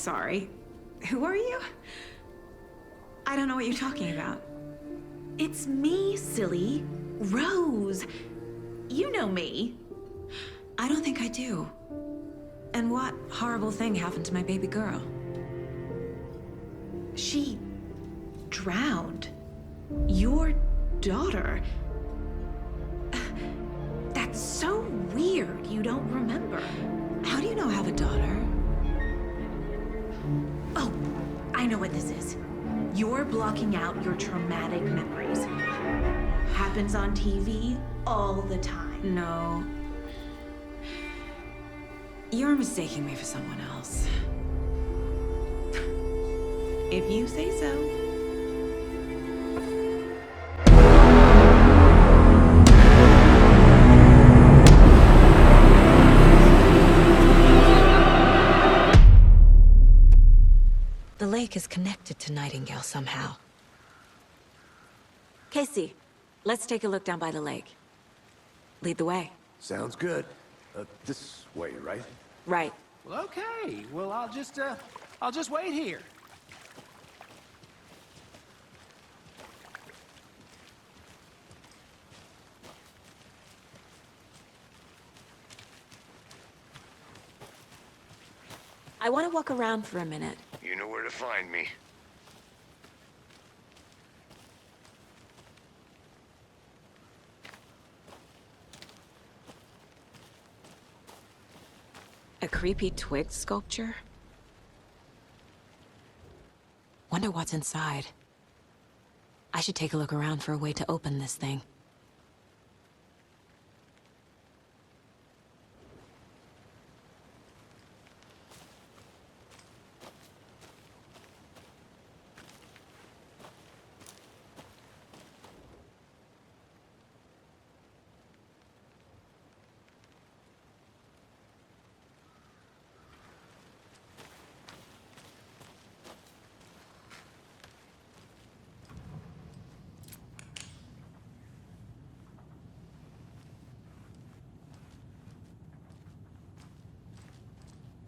sorry. Who are you? I don't know what you're talking about. It's me, silly. Rose. You know me. I don't think I do. And what horrible thing happened to my baby girl? She drowned. Your daughter. That's so weird you don't remember. How do you know I have a daughter? Oh, I know what this is. You're blocking out your traumatic memories. Happens on TV all the time. No. You're mistaking me for someone else. If you say so. The lake is connected to Nightingale somehow. Casey, let's take a look down by the lake. Lead the way. Sounds good. This way, right? Right. Well, okay. Well, I'll just wait here. I want to walk around for a minute. You know where to find me. A creepy twig sculpture? Wonder what's inside. I should take a look around for a way to open this thing.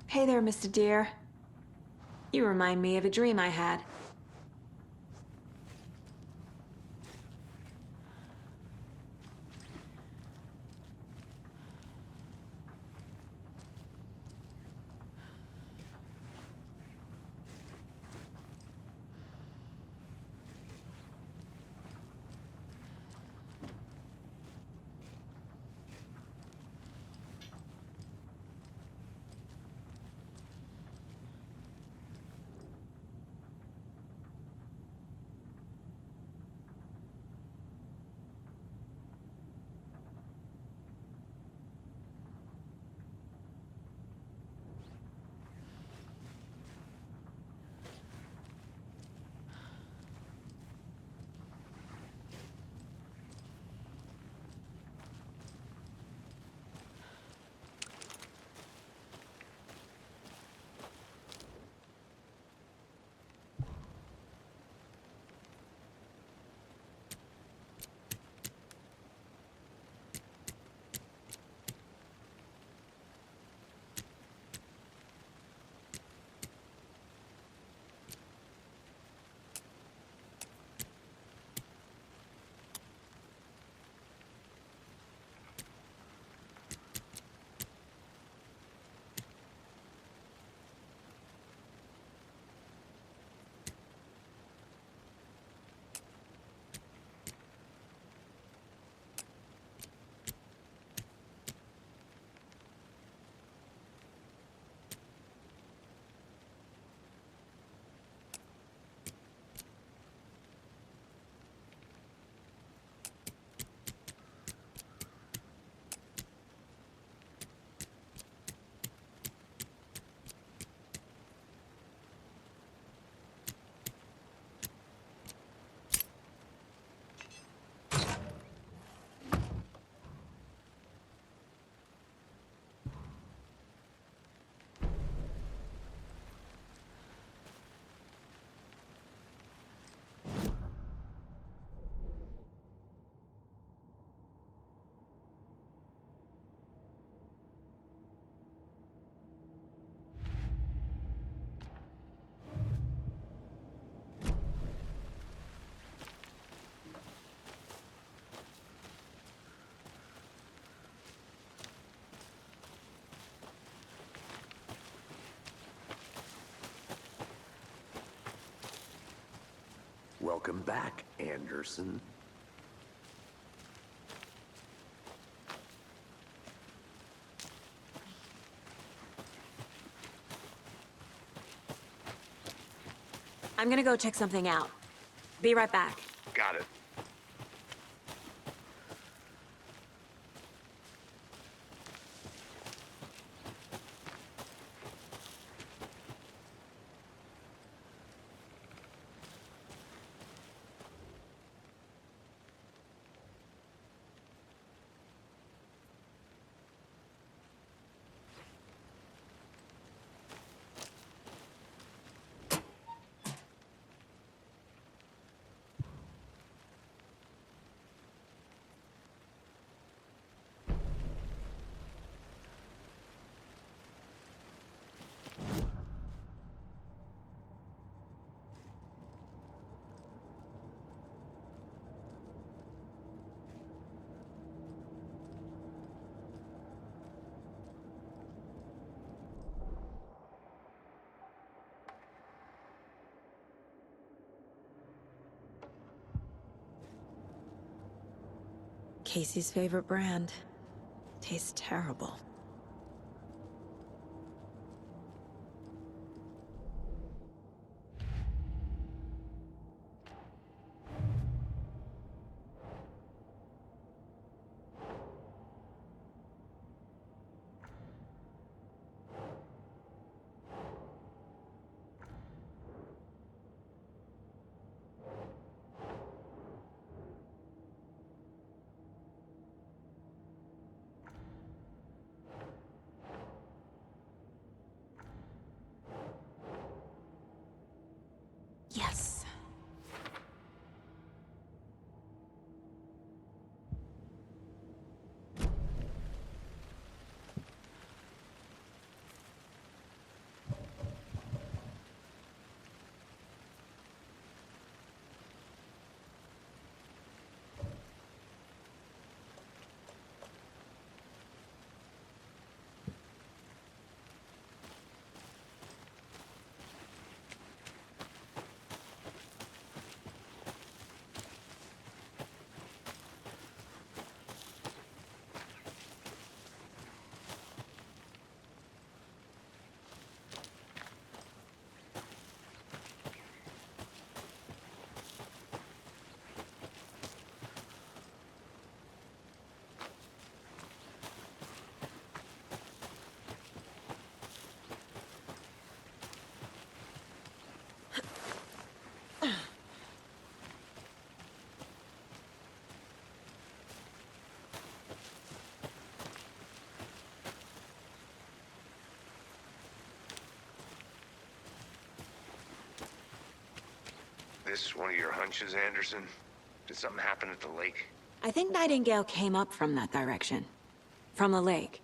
Hey there, Mr. Deer. You remind me of a dream I had. Welcome back, Anderson. I'm gonna go check something out. Be right back. Got it. Casey's favorite brand. Tastes terrible. Yes. This one of your hunches, Anderson? Did something happen at the lake? I think Nightingale came up from that direction. From the lake.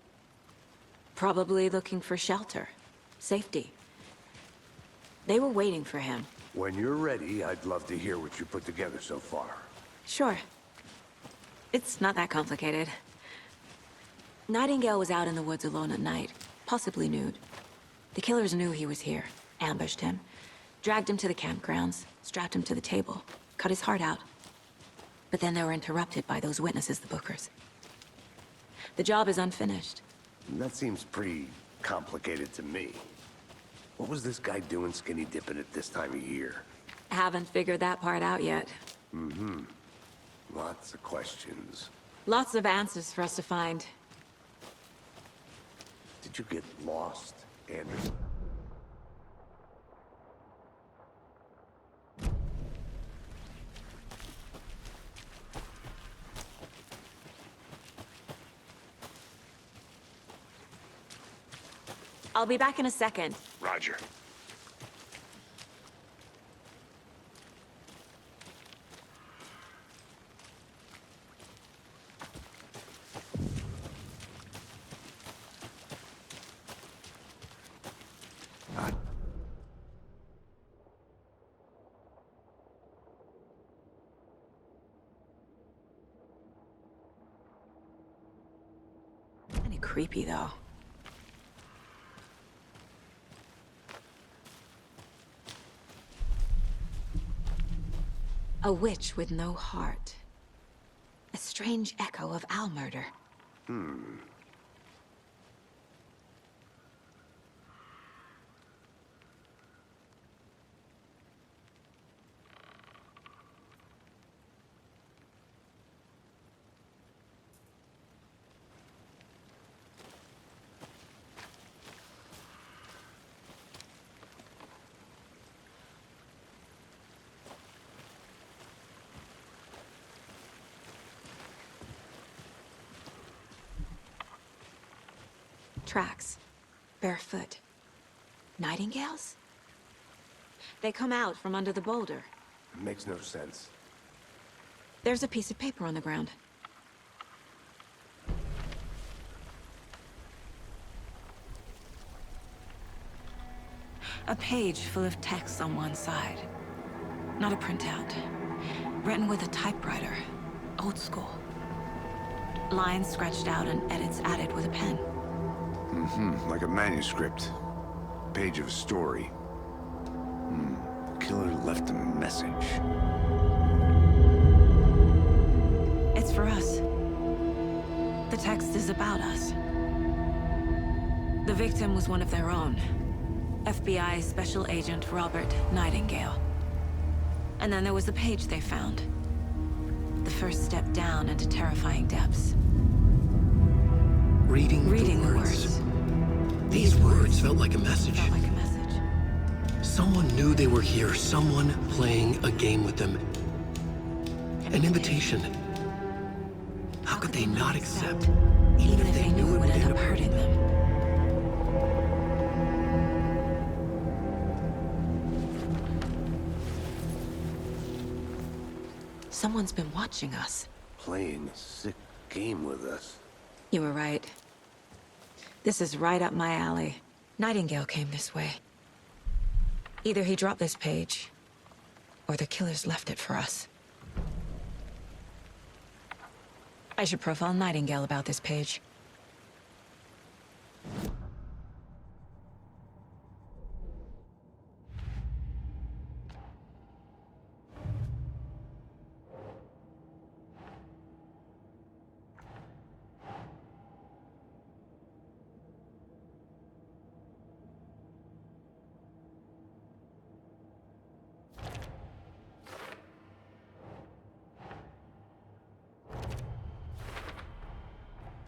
Probably looking for shelter. Safety. They were waiting for him. When you're ready, I'd love to hear what you put together so far. Sure. It's not that complicated. Nightingale was out in the woods alone at night, possibly nude. The killers knew he was here, ambushed him, dragged him to the campgrounds, strapped him to the table, cut his heart out. But then they were interrupted by those witnesses, the Bookers. The job is unfinished. That seems pretty complicated to me. What was this guy doing skinny dipping at this time of year? Haven't figured that part out yet. Lots of questions. Lots of answers for us to find. Did you get lost, Anderson? I'll be back in a second. Roger. Kinda creepy, though. A witch with no heart. A strange echo of owl murder. Tracks. Barefoot. Nightingales? They come out from under the boulder. Makes no sense. There's a piece of paper on the ground. A page full of text on one side. Not a printout. Written with a typewriter. Old school. Lines scratched out and edits added with a pen. Like a manuscript. Page of a story. The killer left a message. It's for us. The text is about us. The victim was one of their own. FBI Special Agent Robert Nightingale. And then there was the page they found. The first step down into terrifying depths. Reading The the words. These words felt like a message. Felt like a message. Someone knew they were here, someone playing a game with them. An invitation. How could they not accept, even if they knew it would end up hurting them? Someone's been watching us. Playing a sick game with us. You were right. This is right up my alley. Nightingale came this way. Either he dropped this page, or the killers left it for us. I should profile Nightingale about this page.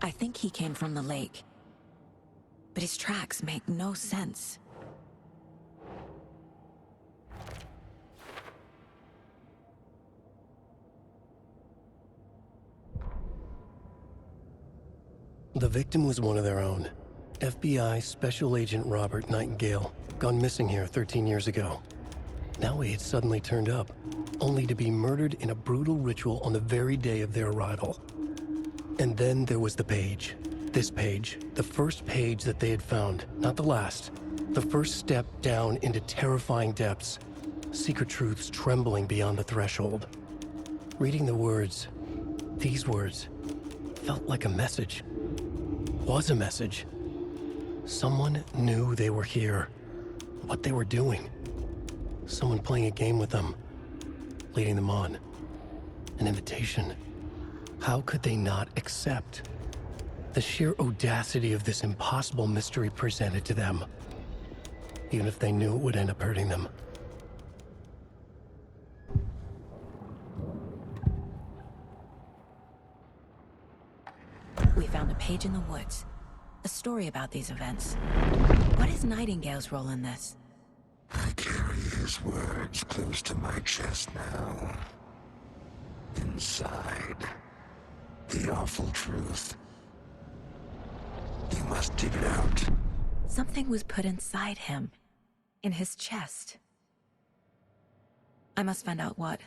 I think he came from the lake. But his tracks make no sense. The victim was one of their own. FBI Special Agent Robert Nightingale, gone missing here 13 years ago. Now he had suddenly turned up, only to be murdered in a brutal ritual on the very day of their arrival. And then there was the page. This page, the first page that they had found, not the last. The first step down into terrifying depths. Secret truths trembling beyond the threshold. Reading the words, these words, felt like a message. Was a message. Someone knew they were here. What they were doing. Someone playing a game with them. Leading them on. An invitation. How could they not accept? The sheer audacity of this impossible mystery presented to them. Even if they knew it would end up hurting them. We found a page in the woods. A story about these events. What is Nightingale's role in this? I carry his words close to my chest now. Inside, the awful truth. You must dig it out. Something was put inside him. In his chest. I must find out what.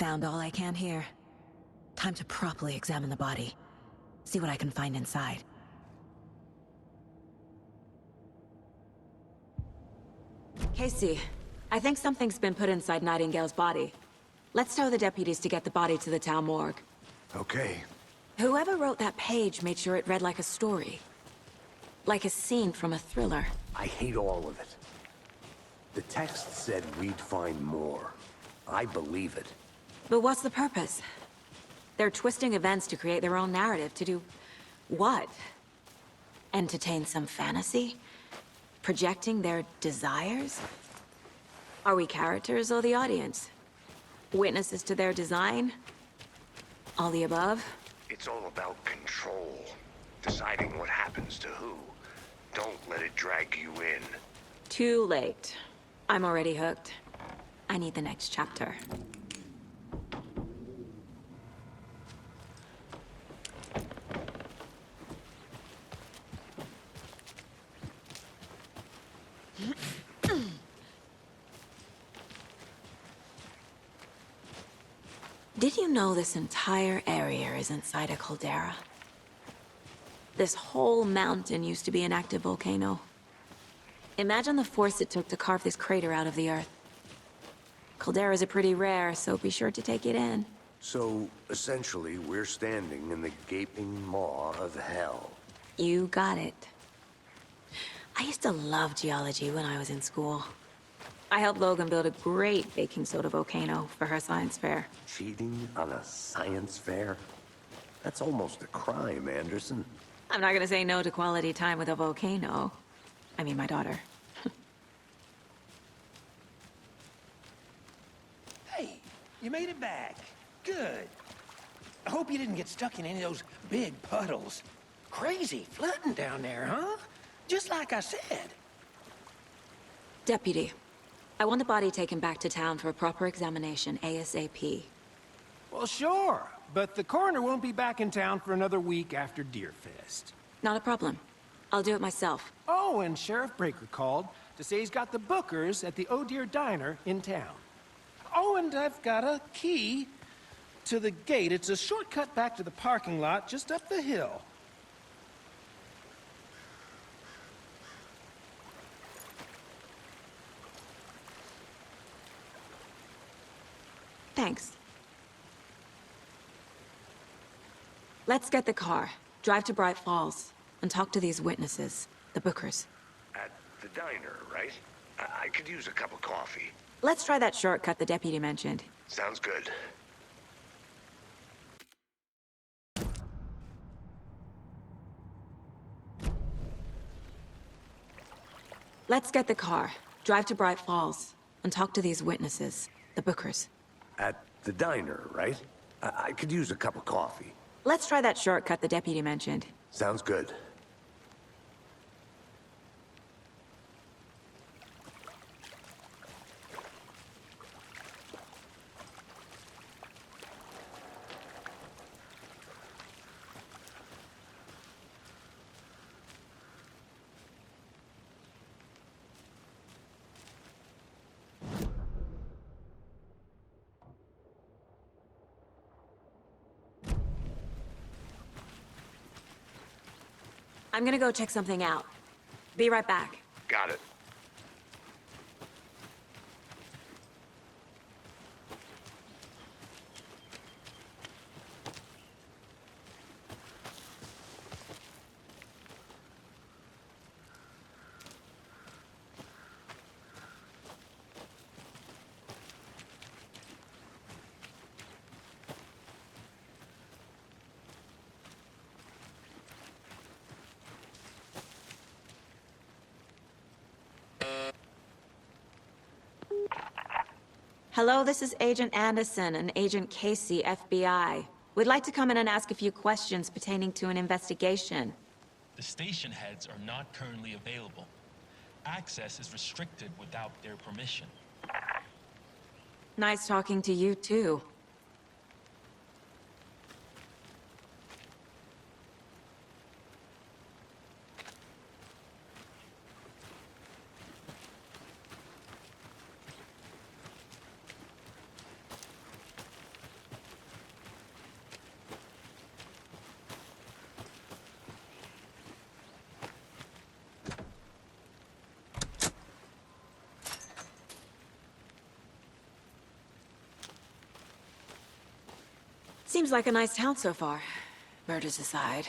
sound all I can hear. Time to properly examine the body. See what I can find inside. Casey, I think something's been put inside Nightingale's body. Let's tell the deputies to get the body to the town morgue. Okay. Whoever wrote that page made sure it read like a story. Like a scene from a thriller. I hate all of it. The text said we'd find more. I believe it. But what's the purpose? They're twisting events to create their own narrative. To do what? Entertain some fantasy? Projecting their desires? Are we characters or the audience? Witnesses to their design? All the above? It's all about control. Deciding what happens to who. Don't let it drag you in. Too late. I'm already hooked. I need the next chapter. Did you know this entire area is inside a caldera? This whole mountain used to be an active volcano. Imagine the force it took to carve this crater out of the earth. Calderas are pretty rare, so be sure to take it in. So, essentially, we're standing in the gaping maw of hell. You got it. I used to love geology when I was in school. I helped Logan build a great baking soda volcano for her science fair. Cheating on a science fair? That's almost a crime, Anderson. I'm not gonna say no to quality time with a volcano. I mean, my daughter. Hey, you made it back. Good. I hope you didn't get stuck in any of those big puddles. Crazy flooding down there, huh? Just like I said. Deputy, I want the body taken back to town for a proper examination, ASAP. Well, sure. But the coroner won't be back in town for another week after Deerfest. Not a problem. I'll do it myself. Oh, and Sheriff Breaker called to say he's got the Bookers at the Oh Deer Diner in town. Oh, and I've got a key to the gate. It's a shortcut back to the parking lot just up the hill. Thanks. Let's get the car, drive to Bright Falls, and talk to these witnesses, the Bookers. At the diner, right? I could use a cup of coffee. Let's try that shortcut the deputy mentioned. Sounds good. Let's get the car, drive to Bright Falls, and talk to these witnesses, the Bookers. At the diner, right? I could use a cup of coffee. Let's try that shortcut the deputy mentioned. Sounds good. I'm gonna go check something out. Be right back. Got it. Hello, this is Agent Anderson and Agent Casey, FBI. We'd like to come in and ask a few questions pertaining to an investigation. The station heads are not currently available. Access is restricted without their permission. Nice talking to you, too. Seems like a nice town so far. Murders aside.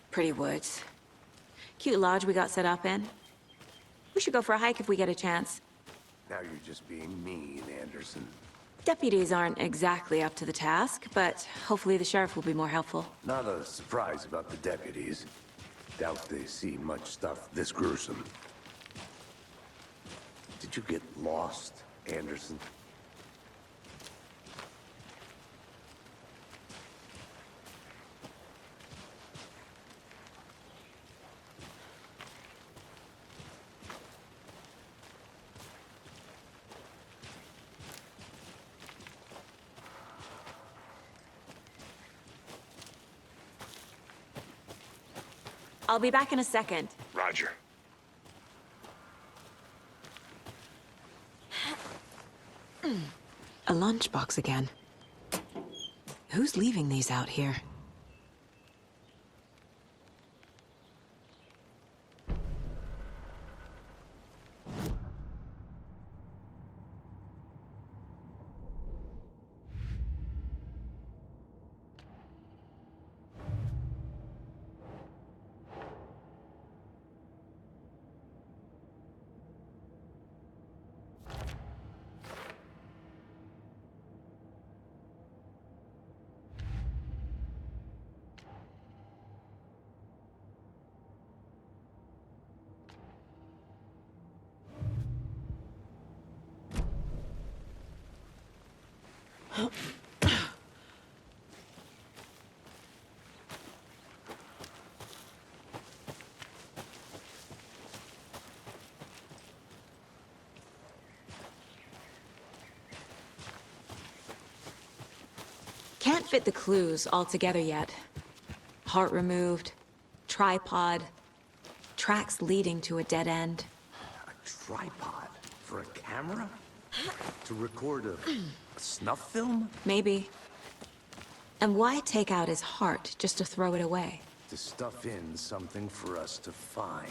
Pretty woods. Cute lodge we got set up in. We should go for a hike if we get a chance. Now you're just being mean, Anderson. Deputies aren't exactly up to the task, but hopefully the sheriff will be more helpful. Not a surprise about the deputies. Doubt they see much stuff this gruesome. Did you get lost, Anderson? I'll be back in a second. Roger. A lunchbox again. Who's leaving these out here? Can't fit the clues all together yet. Heart removed, tripod, tracks leading to a dead end. A tripod? For a camera? To record a snuff film? Maybe. And why take out his heart just to throw it away? To stuff in something for us to find.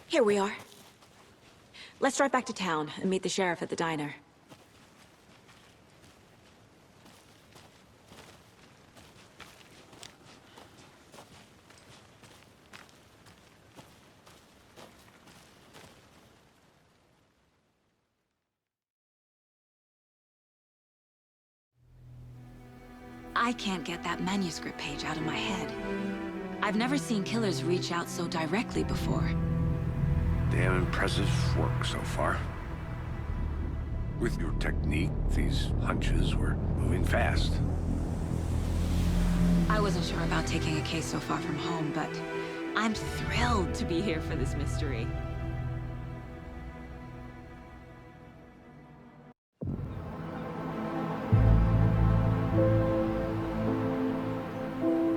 Here we are. Let's drive back to town and meet the sheriff at the diner. I can't get that manuscript page out of my head. I've never seen killers reach out so directly before. Damn impressive work so far. With your technique, these hunches were moving fast. I wasn't sure about taking a case so far from home, but I'm thrilled to be here for this mystery.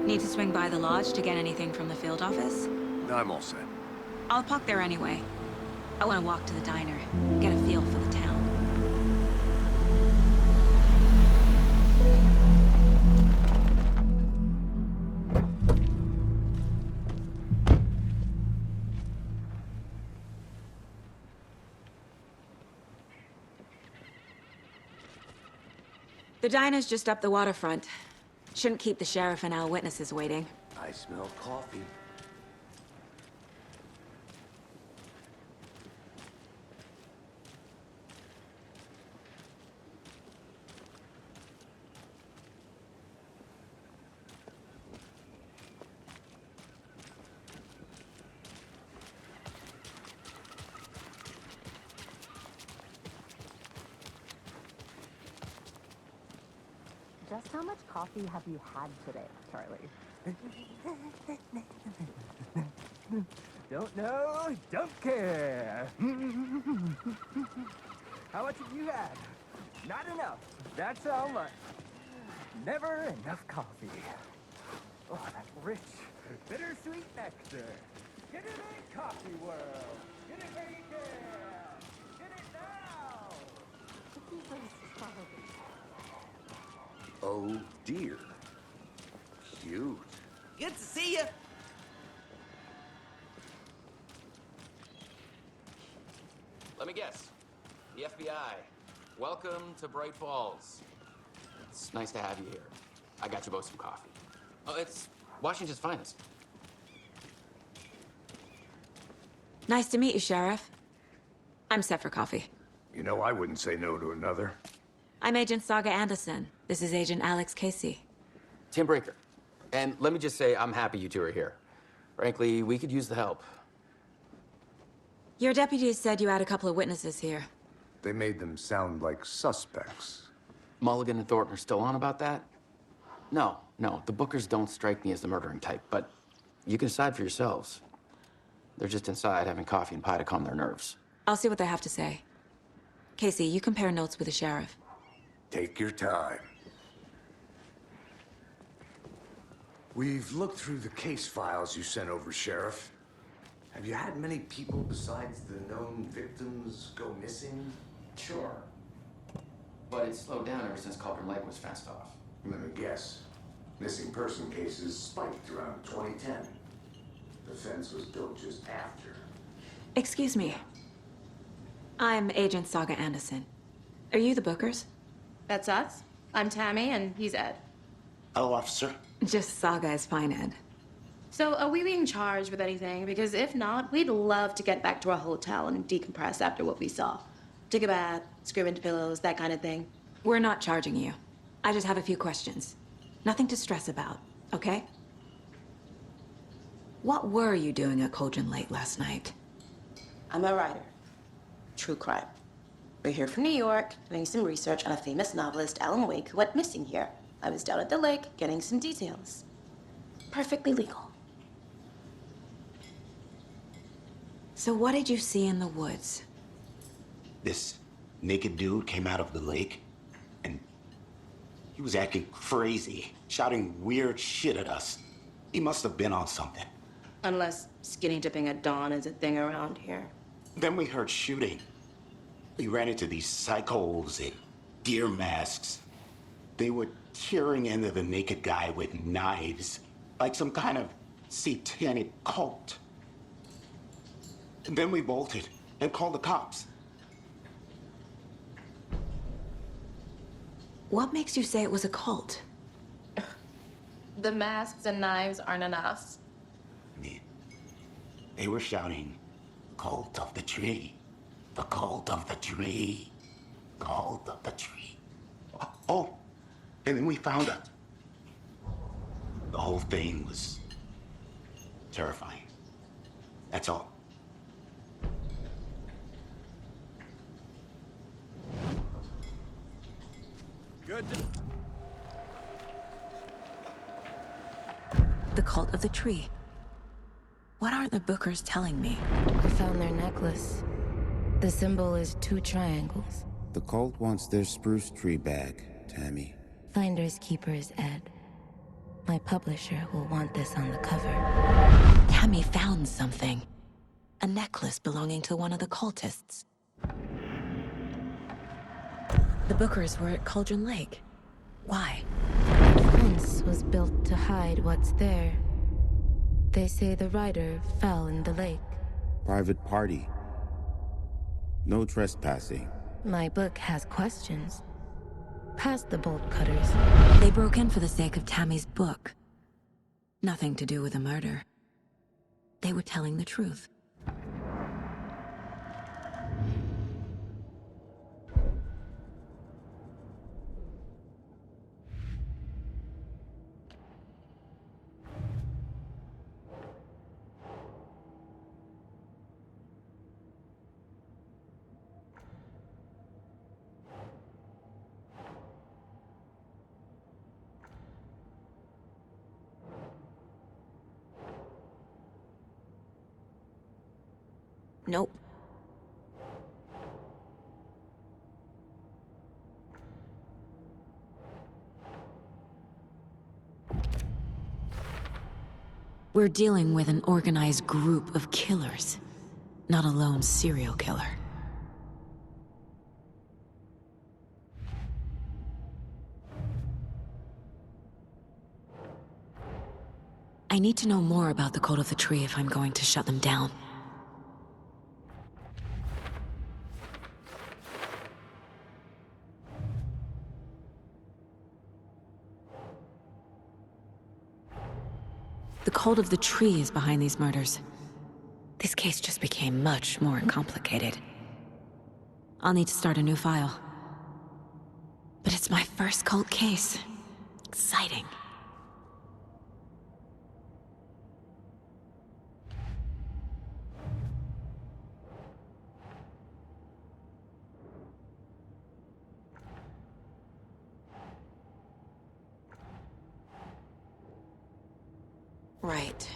Need to swing by the lodge to get anything from the field office? I'm all set. I'll park there anyway. I want to walk to the diner, get a feel for the town. The diner's just up the waterfront. Shouldn't keep the sheriff and our witnesses waiting. I smell coffee. Just how much coffee have you had today, Charlie? Don't know, don't care. How much have you had? Not enough. That's how much. Never enough coffee. Oh, that rich, bittersweet nectar. Get it in, coffee world. Get it where you can. Get it now. Oh dear. Cute. Good to see you. Let me guess. The FBI. Welcome to Bright Falls. It's nice to have you here. I got you both some coffee. Oh, it's Washington's finest. Nice to meet you, Sheriff. I'm set for coffee. You know, I wouldn't say no to another. I'm Agent Saga Anderson. This is Agent Alex Casey. Tim Breaker. And let me just say, I'm happy you two are here. Frankly, we could use the help. Your deputies said you had a couple of witnesses here. They made them sound like suspects. Mulligan and Thornton are still on about that? No, the Bookers don't strike me as the murdering type, but you can decide for yourselves. They're just inside having coffee and pie to calm their nerves. I'll see what they have to say. Casey, you compare notes with the sheriff. Take your time. We've looked through the case files you sent over, Sheriff. Have you had many people besides the known victims go missing? Sure. But it's slowed down ever since Cauldron Lake was fenced off. Let me guess. Missing person cases spiked around 2010. The fence was built just after. Excuse me. I'm Agent Saga Anderson. Are you the Bookers? That's us. I'm Tammy, and he's Ed. Hello, officer. Just Saga is fine, Ed. So, are we being charged with anything? Because if not, we'd love to get back to our hotel and decompress after what we saw. Take a bath, scream into pillows, that kind of thing. We're not charging you. I just have a few questions. Nothing to stress about, okay? What were you doing at Cauldron Lake last night? I'm a writer. True crime. We're here from New York, doing some research on a famous novelist, Alan Wake, who went missing here. I was down at the lake, getting some details. Perfectly legal. So what did you see in the woods? This naked dude came out of the lake, and he was acting crazy, shouting weird shit at us. He must have been on something. Unless skinny dipping at dawn is a thing around here. Then we heard shooting. We ran into these psychos in deer masks. They were tearing into the naked guy with knives, like some kind of satanic cult. And then we bolted and called the cops. What makes you say it was a cult? The masks and knives aren't enough. I mean, they were shouting, "Cult of the tree, the cult of the tree, cult of the tree." Oh, and then we found it. The whole thing was terrifying. That's all. Good. The cult of the tree. What are the Bookers telling me? I found their necklace. The symbol is 2 triangles. The cult wants their spruce tree back, Tammy. Finders keepers, Ed. My publisher will want this on the cover. Tammy found something. A necklace belonging to one of the cultists. The Bookers were at Cauldron Lake. Why? The fence was built to hide what's there. They say the writer fell in the lake. Private party. No trespassing. My book has questions. Past the bolt cutters. They broke in for the sake of Tammy's book. Nothing to do with a murder. They were telling the truth. Nope. We're dealing with an organized group of killers, not a lone serial killer. I need to know more about the Cult of the Tree if I'm going to shut them down. The Cult of the Tree is behind these murders. This case just became much more complicated. I'll need to start a new file. But it's my first cult case. Exciting. Right.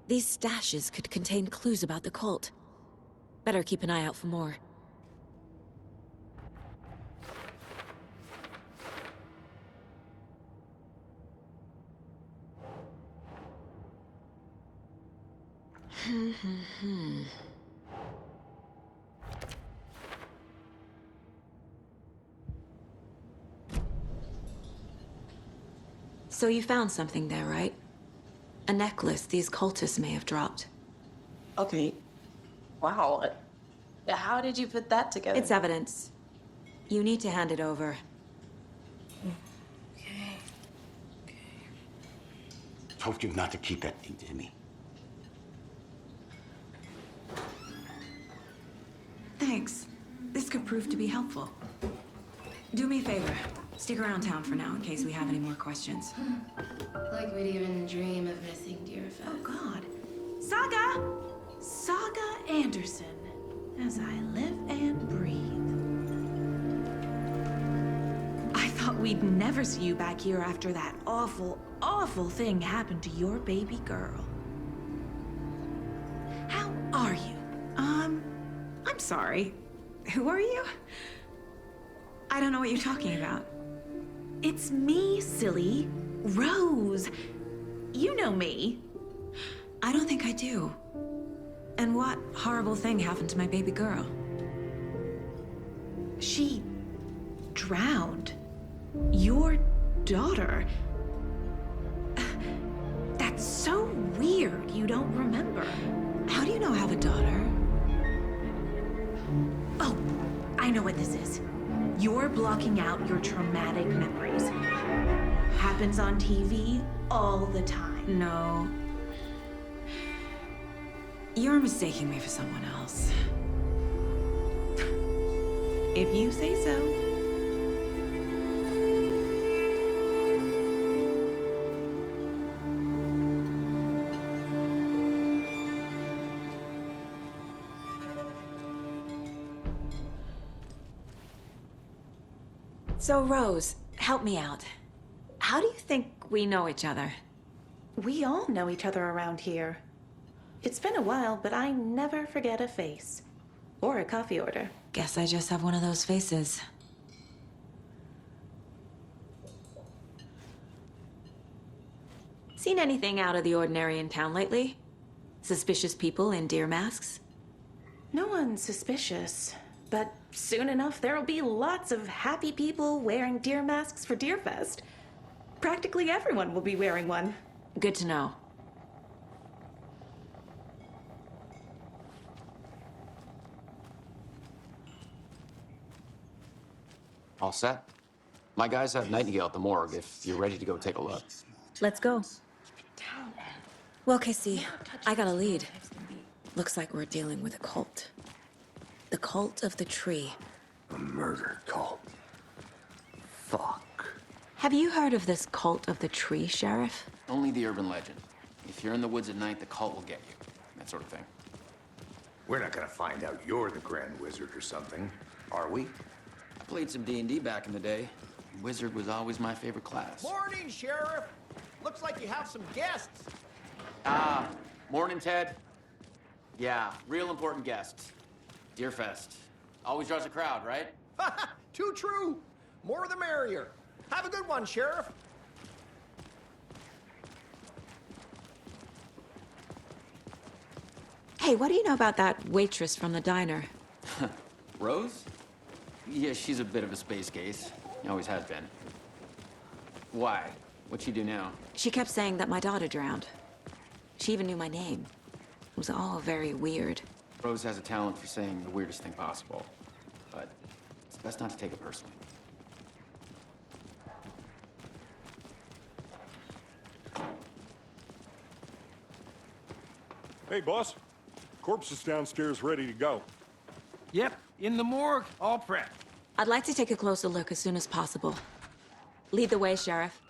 These stashes could contain clues about the cult. Better keep an eye out for more. So you found something there, right? A necklace these cultists may have dropped. Okay. Wow. How did you put that together? It's evidence. You need to hand it over. Okay. Told you not to keep that thing to me. Thanks. This could prove to be helpful. Do me a favor. Stick around town for now in case we have any more questions. Like we'd even dream of missing Deerfest. Oh, God. Saga Anderson. As I live and breathe. I thought we'd never see you back here after that awful, awful thing happened to your baby girl. How are you? I'm sorry. Who are you? I don't know what you're talking about. It's me, silly. Rose. You know me. I don't think I do. And what horrible thing happened to my baby girl? She drowned. Your daughter. That's so weird you don't remember. How do you know I have a daughter? Oh, I know what this is. You're blocking out your traumatic memories. Happens on TV all the time. No. You're mistaking me for someone else. If you say so. So, Rose, help me out. How do you think we know each other? We all know each other around here. It's been a while, but I never forget a face. Or a coffee order. Guess I just have one of those faces. Seen anything out of the ordinary in town lately? Suspicious people in deer masks? No one's suspicious. But soon enough, there'll be lots of happy people wearing deer masks for Deerfest. Practically everyone will be wearing one. Good to know. All set? My guys have Nightingale at the morgue if you're ready to go take a look. Let's go. Well, Casey, I got a lead. Looks like we're dealing with a cult. The Cult of the Tree. A murder cult. fuck? Have you heard of this cult of the tree, Sheriff? Only the urban legend. If you're in the woods at night, the cult will get you. That sort of thing. We're not gonna find out you're the Grand Wizard or something, are we? I played some D&D back in the day. Wizard was always my favorite class. Morning, Sheriff. Looks like you have some guests. Morning, Ted. Yeah, real important guests. Deerfest. Always draws a crowd, right? Too true. More the merrier. Have a good one, Sheriff. Hey, what do you know about that waitress from the diner? Rose? Yeah, she's a bit of a space case. Always has been. Why? What'd she do now? She kept saying that my daughter drowned. She even knew my name. It was all very weird. Rose has a talent for saying the weirdest thing possible. But it's best not to take it personally. Hey, boss. Corpse is downstairs ready to go. Yep, in the morgue, all prepped. I'd like to take a closer look as soon as possible. Lead the way, Sheriff.